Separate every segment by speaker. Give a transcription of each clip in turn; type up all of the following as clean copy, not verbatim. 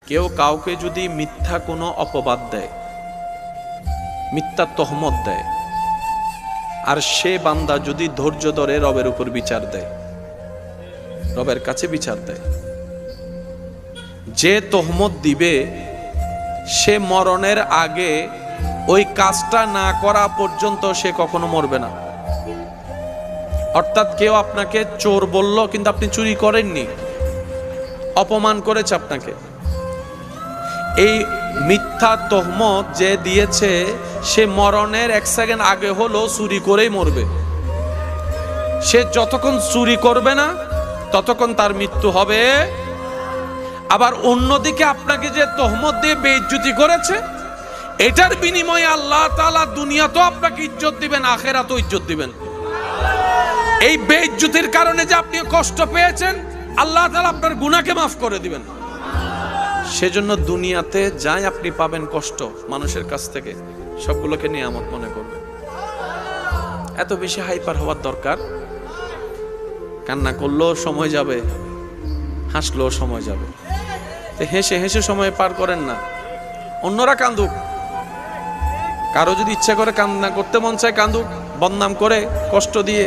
Speaker 1: কেউ কাউকে যদি মিথ্যা কোনো অপবাদ দেয়, মিথ্যা তহমত দেয়, আর সে বান্দা যদি ধৈর্য ধরে রবের উপর বিচার দেয়, রবের কাছে বিচার দেয়, যে তহমত দিবে সে মরণের আগে ওই কাজটা না করা পর্যন্ত সে কখনো মরবে না। অর্থাৎ কেউ আপনাকে চোর বলল কিন্তু আপনি চুরি করেননি, অপমান করেছে আপনাকে, এই মিথ্যা তহমত যে দিয়েছে সে মরণের 1 সেকেন্ড আগে হলো চুরি করেই মরবে। সে যতক্ষণ চুরি করবে না ততক্ষণ তার মৃত্যু হবে। আবার অন্যদিকে আপনাকে যে তহমত দিয়ে বেইজ্জতি করেছে, এটার বিনিময়ে আল্লাহ তাআলা দুনিয়াতেও আপনাকে ইজ্জত দিবেন, আখিরাতেও ইজ্জত দিবেন। এই বেইজ্জতির কারণে যে আপনি কষ্ট পেয়েছেন, আল্লাহ তাআলা আপনার গুনাহকে মাফ করে দিবেন। সেজন্য দুনিয়াতে যাই আপনি পাবেন কষ্ট মানুষের কাছ থেকে, সবগুলোকে নিয়ামত মনে করবেন। এত বেশি হাইপার হওয়ার দরকার? কান্না করলেও সময় যাবে, হাসলেও সময় যাবে। হেসে হেসে সময় পার করেন না, অন্যরা কান্দুক। কারো যদি ইচ্ছা করে কান্না করতে মন চায় কান্দুক, বদনাম করে, কষ্ট দিয়ে।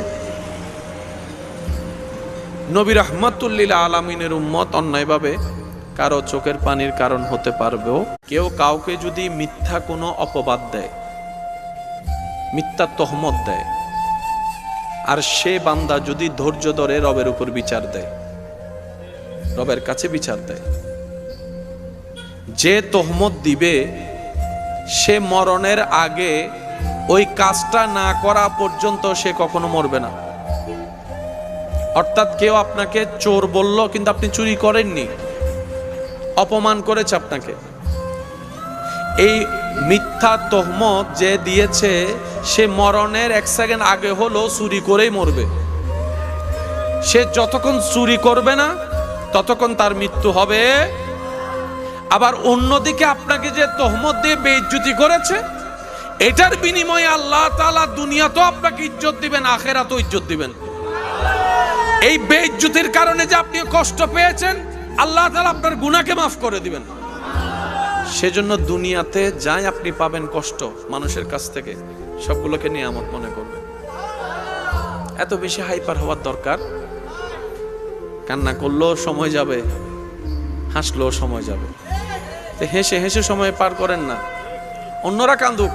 Speaker 1: নবী রাহমাতুল লিল আলামিনের উম্মত অন্যায়ভাবে কারো চোখের পানির কারণ হতে পারবেও। কেউ কাউকে যদি মিথ্যা কোনো অপবাদ দেয়, মিথ্যা তহমত দেয়, আর সে বান্দা যদি ধৈর্য ধরে রবের উপর বিচার দেয়, রবের কাছে বিচার দেয়, যে তহমত দিবে সে মরণের আগে ওই কাজটা না করা পর্যন্ত সে কখনো মরবে না। অর্থাৎ কেউ আপনাকে চোর বলল কিন্তু আপনি চুরি করেননি, অপমান করেছে আপনাকে, এই মিথ্যা তহমত যে দিয়েছে সে মরণের 1 সেকেন্ড আগে হলো চুরি করেই মরবে। সে যতক্ষণ চুরি করবে না ততক্ষণ তার মৃত্যু হবে। আবার অন্যদিকে আপনাকে যে তহমত দিয়ে বেইজ্জতি করেছে, এটার বিনিময়ে আল্লাহ তাআলা দুনিয়াতেও আপনাকে ইজ্জত দিবেন, আখিরাতেও ইজ্জত দিবেন। এই বেইজ্জতির কারণে যে আপনি কষ্ট পেয়েছেন, আল্লাহ তাআলা আপনার গুনাহকে মাফ করে দিবেন। সেজন্য দুনিয়াতে যাই আপনি পাবেন কষ্ট মানুষের কাছ থেকে, সবগুলোকে নিয়ামত মনে করবেন। এত বেশি হাইপার হওয়ার দরকার? কান্না করলেও সময় যাবে, হাসলেও সময় যাবে। হেসে হেসে সময় পার করেন না, অন্যরা কান্দুক।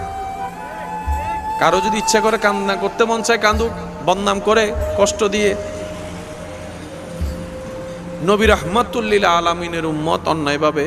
Speaker 1: কারো যদি ইচ্ছা করে কান্না করতে মন চায় কান্দুক, বদনাম করে, কষ্ট দিয়ে। নবী রাহমাতুল লিল আলামিনের উম্মত অন্যায়ভাবে